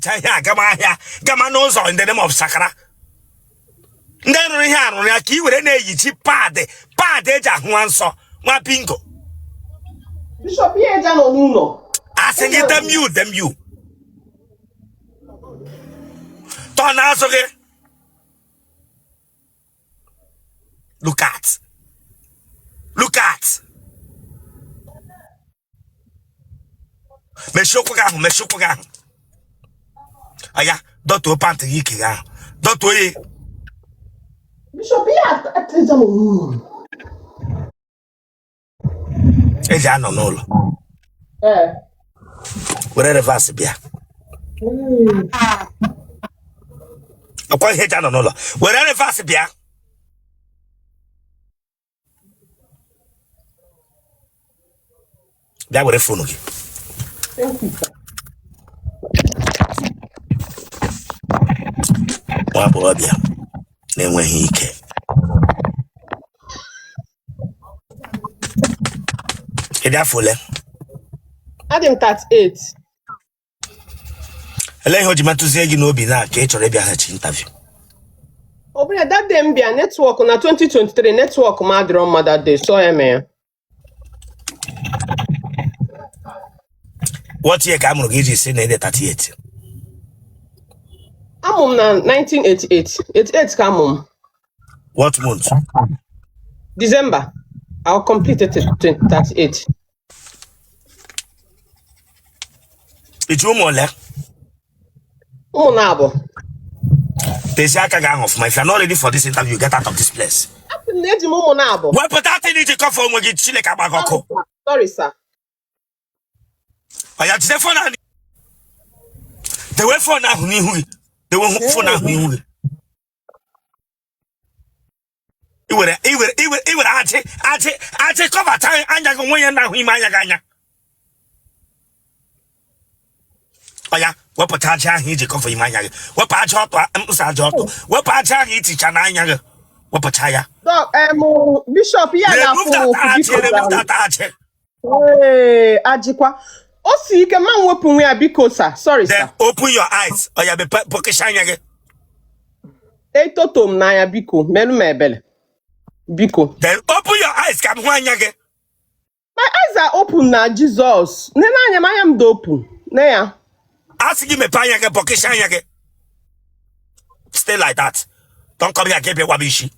China, Gama knows in the name of Sakara. Then we have on a key with an age, pade, one saw, my bingo. Bishop Pierre Nuno. I sing it them you. Turn out again. Look at. Meshokogang. Aya, don't open the yikiga. Don't we? Bishop Pierre at Nuno. Ejano nolo. Whatever Vasibia. I quite hate Anolo. Whatever Vasibia. That would have phone. Thank you, sir. Wabobia. Then when he came. Adam 38. Allow him to say you know be that Kate already had interview. Oh, but that them be a network on a 2023 network mother on Mother Day. So I mean. What year Cameron is in the 38? I'm on 1988. 88 come. What month? December. I'll complete it 38. It's more. Oh, Nabo. They say I can gang off. If you're not ready for this interview, get out of this place. What but that need to come from when you chile kabako. Sorry, sir. I had the phone. The way for now, the one for now. You would cover time and I go away and now he might ganya. Oh, yeah, what potential he to cover him. What patch up, what patch he teach an anya. What patchaya? Bishop, hey, Ajikwa. Oh, see, you can man open where because, sir. Sorry, then sir. Open your eyes or you be pocket shine again. They totom naya biko, menu mebele. Biko. Then open your eyes, come one again. My eyes are open now, Jesus. Nena, I am open. Nea. Ask him a panya again, pocket shine again. Stay like that. Don't come here, get your wabishi.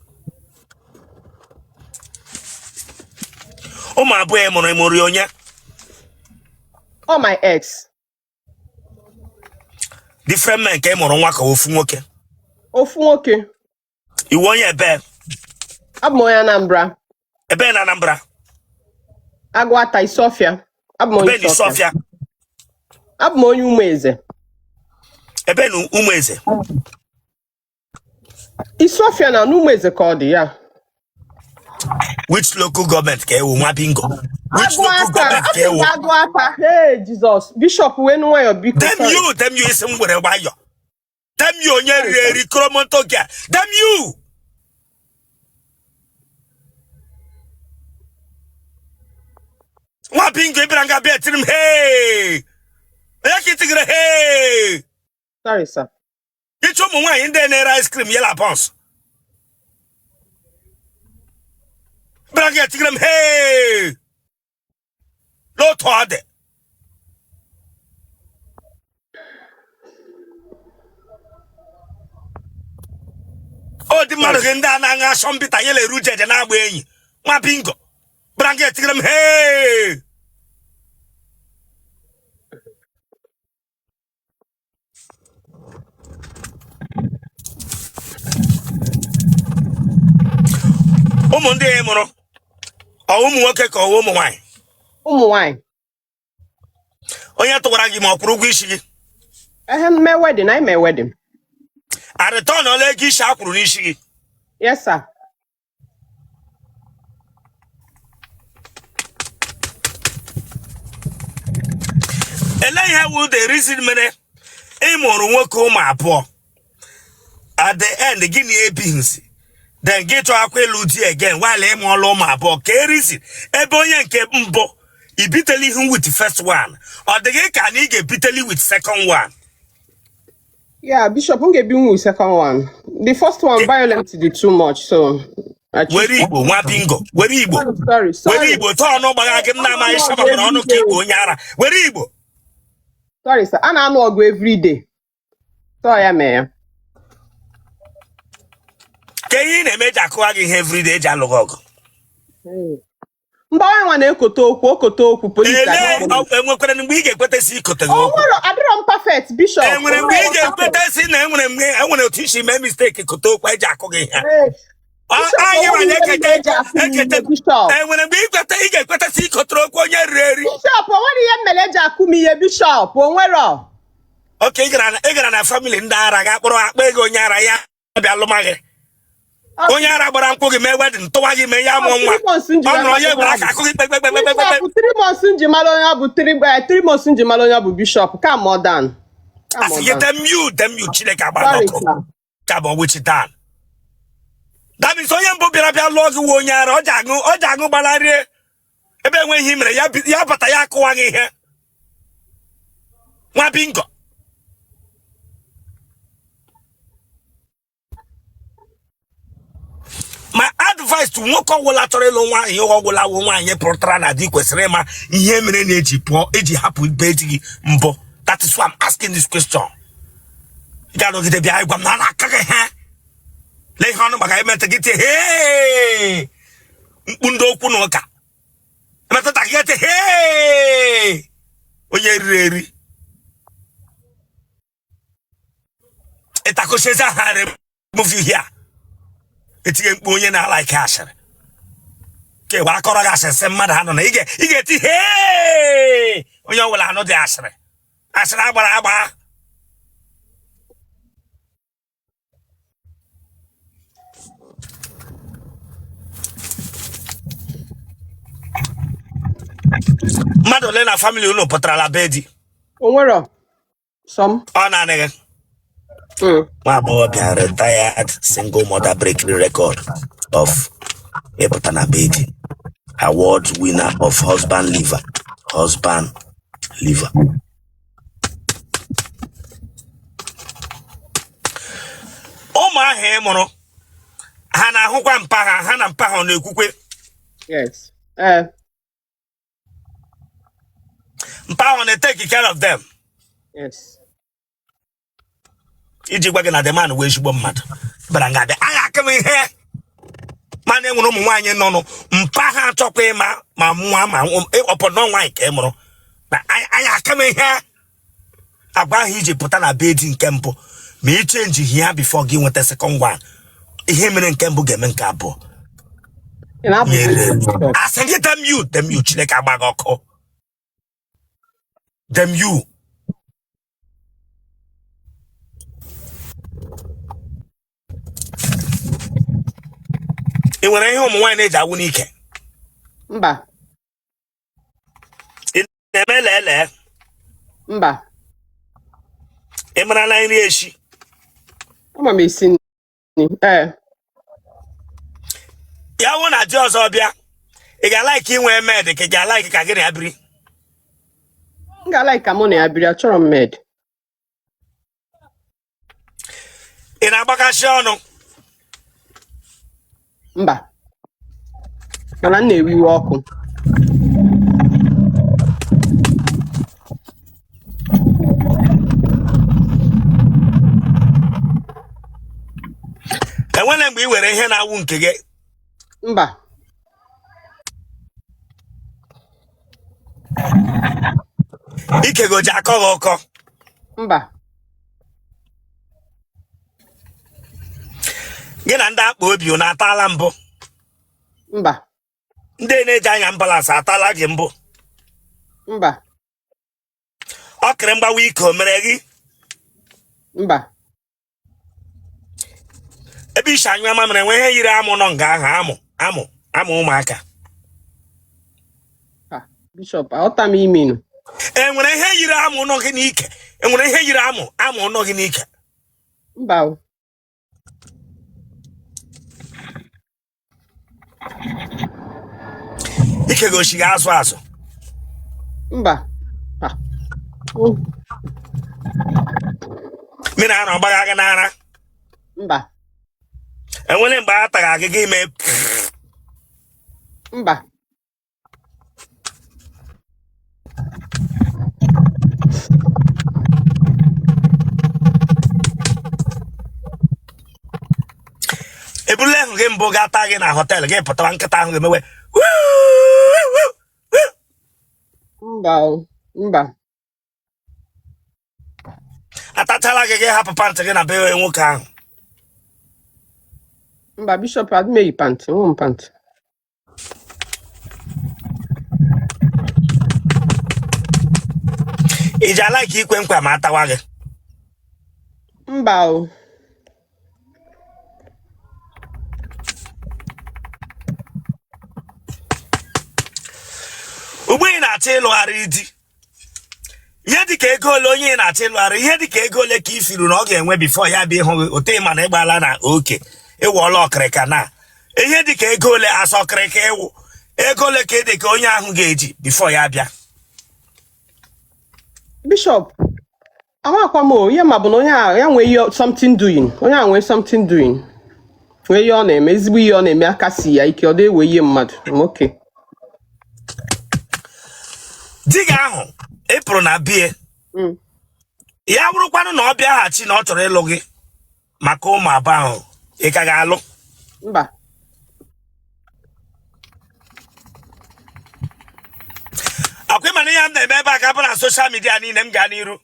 Oh, my boy, Morionia. Oh, my ex. Different men came on waka ofunwoke. Ofunwoke. You want your bed? Abmoya Nambra. A ben Anambra. Agwata Isofia. Abmoya Sofia. Abmoya Umeze. A ben Umeze. Isofia na Umeze called ya. Which local government can bingo? Which local government can Agwata? Hey, Jesus. Bishop, when were your big? Them you is somewhere why you. Them you recromontogia. Them you. What bingo branga betrim hey. Hey. Sorry, sir. Get your mama in there ice cream yellow pons. Branga tigram hey. No toade. Oh, the Maragenda Nanga Sombita Yele Ruja and Abway. My bingo. Branga tigram hey. Monday, Moro. A woman work a woman wine. Wine. Oh, you have to rag him up, Rugishi. I have my wedding. I may wedding. I return a leggy sharp Runishi. Yes, sir. And I have will the reason minute. A more work home, my poor. At the end, the guinea beans. Then get to Aqueluti again while I'm all on my book. Carries it. A boy and Kebumbo. He bitterly him with the first one. Or the gay can he get bitterly with second one. Yeah, Bishop, I'm gonna be second one. The first one, violence did too much, so I choose. Where Igbo, nwa bingo. Where Igbo. Sorry. Where Igbo. To no baga gim na ma isha ma no ki Igbo nyara. Where Igbo. Sorry, sir. I know go every day. Sorry, man. Can you na meja ko agi every day ja logog. Mba nwa na-ekote okwu police enwekwara mgbe ị ga-ekweta si ikote gị okwu. Adịrọ m perfect, Bishop. Enwere mgbe ị ga-ekweta si na enwere otu isi mee mistake kote okwu eji akụ gị ha. Anyị nwere ekete Bishop. enwere mgbe ị ga-ekweta si ikotere okwu onye riri eri. Bishop, onwere ihe mmele eji akụ m ihe, Bishop, onwere. Okay, ị gara na family ndị ara ga-akpọrọ akpa ego onye ara ya bịa lụma gị. Onye ara gbara nkwụ gị mee wedin tụwa gị mee ya mụọ nwa. Ọ nọrọ ya gwara aka akụ gị kpekpekpekpekpe. 3 months nji mara onye bụ 3 months nji mara onye bụ Bishop. Ka more than. Asị gị dem you Chineke agbara ọkụ. Ka bụ which dan. That means onye mbụ bịara bịa lụọ gị onye ara ọ ji aṅụ gbalarie ebe enweghị mere ya bata ya akụwa gị ihe. Nwa bingo. My advice to nwoke ọgwụla chọrọ ịlụ nwaanyị ọgwụla wụ nwaanyị pụtara na di kwesịrị ịma ihe mere na-eji pụọ eji hapụ ibe di gị mbụ. That is why I'm asking this question. Ị ga-anọgide bịa ịgwa m na aka gị ha lee ihe ọnụ maka emeta gị tie mkpu ndị okwu na ụka emetata gị tie onye riri eri ịtakụchiezi aha remove here etinye mkpu onye na-ala ike asịrị ke wee akọrọ gị asịrị mmadụ anọ na ị ga-eti onye ọbụla anụ dị asịrị agbara agba. Mmadụ ole na family unu pụtara la be di? Onwere some. Ọ na-anịghị. Nwa agbọghọbịa retired single mother breaking record of ịpụta na be di. Award winner of husband liver. Ụmụ ahụ ị mụrụ ha na-ahụkwa mpa ha na mpa ha na-ekwukwe. Yes. Mpa ahụ na-take care of them. Yes. Iji gwa gị na the man wee ezigbo mmadụ bara nga bịa agha aka m ihe mana enwere ụmụ nwaanyị nọ mpa ha achọkwa ịma ma nwa ma ọpọnọ nwaanyị ka ị mụrụ na anya aka m ihe agwa ahụ iji pụta na be di nke mbụ ma ị chenji ihe before gị nweta second one ihe mere nke mbụ ga-eme nke abụọ. Asị gị dem you Chineke agba gị ọkụ dem you. Ị nwere ihe ụmụ nwaanyị na-eji agwụ n'ike? Mba. Ị na-eme lele? Mba. Ị mara na nri echi? Ama m esi nri. Ya hụ na di ọzọ bịa ị ga-alaiki inwe med ka ị ga-alaiki ka gị na ya biri? M ga-alaiki ka mụ na ya biri, achọrọ m med. Ị na-agbakasị ọnụ? Mba. Mana m na-ewe iwe ọkụ. Enwere mgbe ị were ihe na-awụ nke gị? Mba. Ike goji akọ gị ọkọ? Mba. Gị na ndị akpa obi unu atala mbụ? Mba. Ndị na-eji anya mbalans atala gị mbụ? Mba. Ọ kịrị mgbawa ike o mere gị? Mba. Ebe ishi anyụ ama mere enwe ihe yiri amụ nọ nga ahụ amụ ụmụaka. Bishop, aghọta m imenu. Enwere ihe yiri amụ nọ gị n'ike? Enwere ihe yiri amụ nọ gị n'ike? Mba. Ike gosi gị azụ. Mba. Mina no baga nara. Mba. And when I give me Mba. Ebule game boga tag in a hotel again, but one katang away. Mba. Mba. Atatala get half a pant again a bear and walk out. Mba Bishop had me pant. One pant. Is I like you when Matawaga. Mba. Ugbe na telo aridi. Yedi ka ego ole onye na telo ari, yedi ka ego ole ka ifiru na oge enwe before ya bi hu ote ma na igbala na oke. Ewo ole okreka na. Ihe dị ka ego ole asokreka ewu. Ego ole ka dị ka onye ahụ ga-eji before ya bịa. Bishop. Awakwamo, yeah, ma bụ na onye a ya nwe something doing. Onye a nwe something doing. Wee ihe ọ na-eme, ezigbo ihe ọ na-eme aka si ya ike ọ dị ewe ihe mmadụ. Okay. Diga ahụ April na bie. Ya bụrụkwanụ na ọ bịaghachi na ọ chọrọ ịlụ gị maka ụmụ abụọ ahụ ị ka ga-alụ. Mba. Akwa ịma na ihe m na-eme ebe a ka bụ na social media niile m gaa n'iru.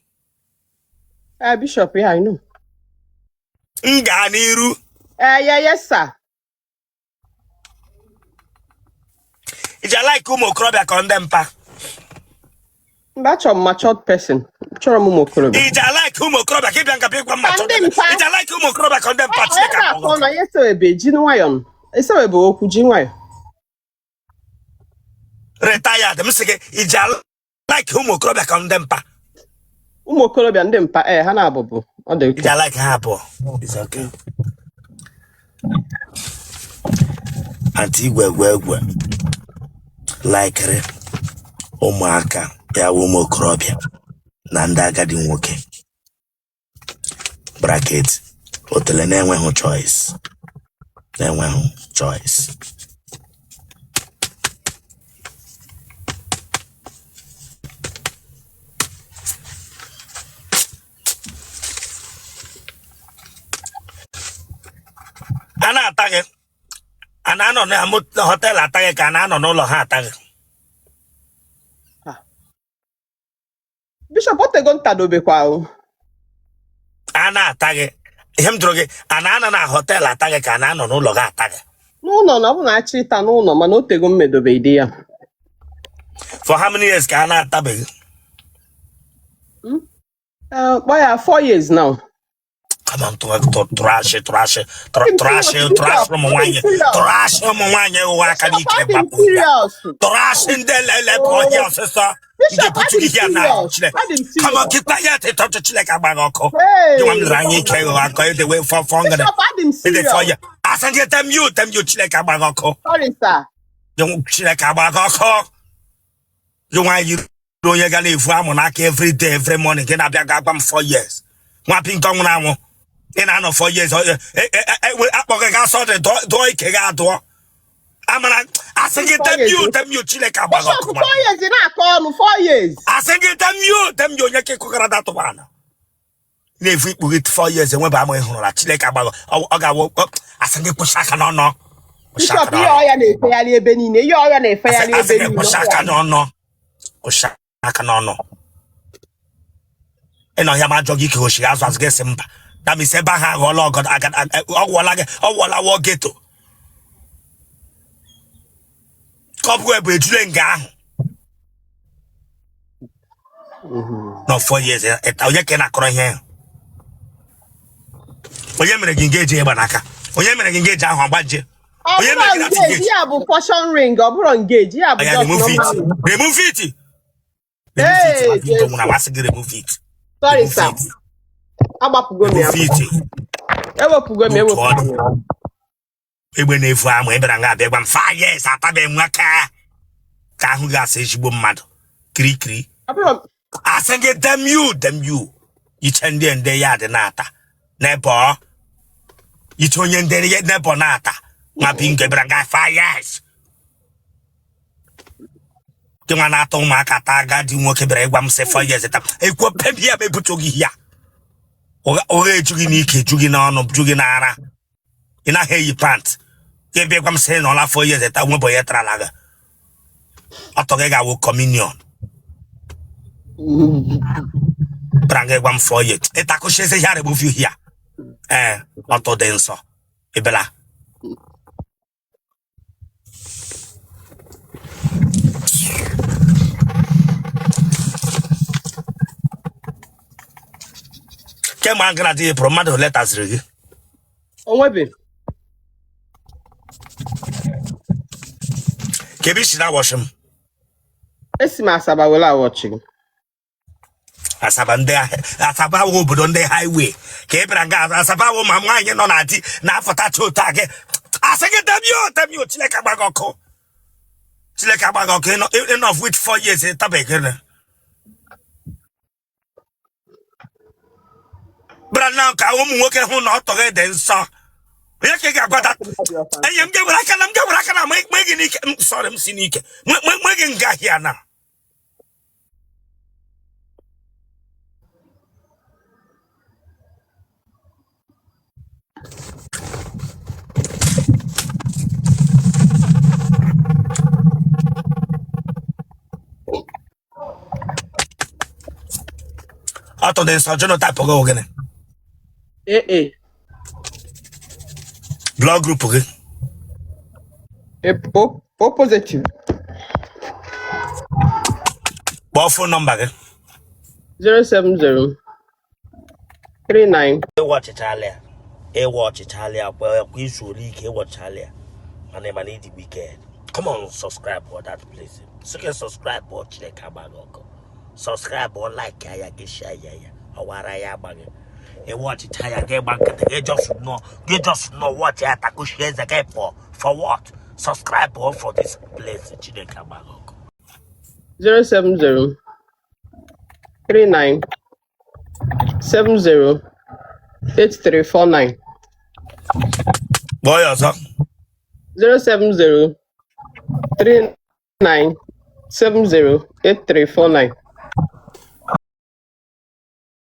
Bishop, yeah, I know. M gaa n'iru. Yeah, yes, sir. Ija like ụmụ okorobịa ka ndị mpa. That's a matured person. Chọrọ m ụmụ okorobịa. Ija like ụmụ okorobịa ka ịbịa nkapa ịgwa mma chọrọ. Ija like ụmụ okorobịa ka ndị mpa Chineke akpọrọ. Na ya sewebe ji nwayọ. Esewebe okwu ji nwayọ. Retired. M sị gị ija like ụmụ okorobịa ka ndị mpa. Ụmụ okorobịa ndị mpa ha na-abụbụ. Ọ dị Ija like ha abụọ. It's okay. Anti igwe like ụmụaka ya ụmụ okorobịa na ndị agadi nwoke. Bracket Otele na-enweghị choice. Na-enweghị choice. Ana atagị. Ana anọ na hotel atagị ka ana anọ n'ụlọ ha atagị. Bishop otego ntadobekwa o. Ana atagị. Ihe m jụrụ gị, ana anọ na hotel atagị ka ana anọ n'ụlọ ga atagị. N'ụlọ na ọ bụ na-achị ịta n'ụlọ mana otego mmedobe ide ya. For how many years ka ana atabeghị? Kpọ ya 4 years now. Come on, trash ụmụ nwanyị ụwa aka n'ike gbapụ. Trash ndị lele bụ onye ọsịsọ. Ndị butu gị ya na Chineke. Come on, keep quiet. Ịtọtụ Chineke agbaghị ọkụ. Gị nwa m lere anya ike ịghọ akọ ịdị wee fọ ngana. Ịdị fọ ya. Asa gị temyu Chineke agbaghị ọkụ. Chineke agbaghị ọkụ. Gị nwa yiri onye ga na-efu amụ n'aka every day, every morning. Gị na-abịa ga-agba m 4 years. Nwa pinka nwụrụ anwụ. In another 4 years, do ike ga adụọ. Amara, asịgị temyu Chineke agbaghị ọkụ. 4 years na-akọ ọnụ 4 years. Asịgị temyu onye ke kụkara datụbana. Na-efu ikpughe 4 years enwebe ama ịhụrụ na Chineke agbaghị ọ ga-awụ asịgị kwụsị aka n'ọnụ. Bishop ihe ọya na-efegharị ebe niile. Ihe ọya na-efegharị ebe niile. Asịgị kwụsị aka n'ọnụ. Kwụsị aka n'ọnụ. Ịnọ ya ma ajọ gị ka oshi azụ azụ gị mba. That means ebe ha aghọọla ọgwụla wọ geto. Kọbụ ebe ejule nga ahụ. No 4 years. Onye ka na-akọrọ ihe. Onye mere gị ngeji ịgba n'aka. Onye mere gị ngeji ahụ agbaje. Onye mere gị na ngeji. Ya bụ portion ring, ọ bụrụ ngeji. Ya bụ remove it. Remove it. Sorry, sir. Agbapụgo m ya. Ewepụgo m. Egbe na-efu amụ ebere nga abịa gwa m 5 years atabeghị m aka ka ahụ ga-asa ezigbo mmadụ kirikiri. Asị gị dem you ichende ende ya de nata nebo ichonye ende ye nebo nata mapinge branga 5 years Kima na to maka taga di nwoke bere gwa mse 4 years eta ekwo pebi ya bebutogi hia oge jugi ni ike jugi na ono jugi na ara ina he yi pant ke be gwa mse no la 4 years eta nwo boye tralaga atoge ga wo communion branga gwa m 4 years eta ko shese yare bu fi hia oto denso ebela Kema angradi promado letters regi. Onwebe. Kebi shina washim. Esi ma Asaba wela watching. Asaba wo obodo ndị highway. Ke branga Asaba wo ma nwanye no na di na afota chota ke. Asege demio Chineke agbagoko. Chineke agbagoko enough with 4 years tabekere. Brana ka ụmụ nwoke hụ na ọtọghe dị nsọ. Onye ka ị ga-agwata enye m gewere aka na mgbe gị n'ike sorry m si n'ike mgbe gị ngahịa na ọtọ dị nsọ genotype gị ogene Blood group gị O positive. Kpọọ phone number gị 070 39 Watch kwa isu olike watchalia mana idi wicked. Come on, subscribe for that place. So can subscribe or check abagoko. Subscribe or like ya get share ya. Awara ya bag. E watch it ya get back. You just know what ya taku shares again for what? Subscribe or for this place Chineke abagoko. 070 39 70 8349. Boy, also 070 39 70 8349.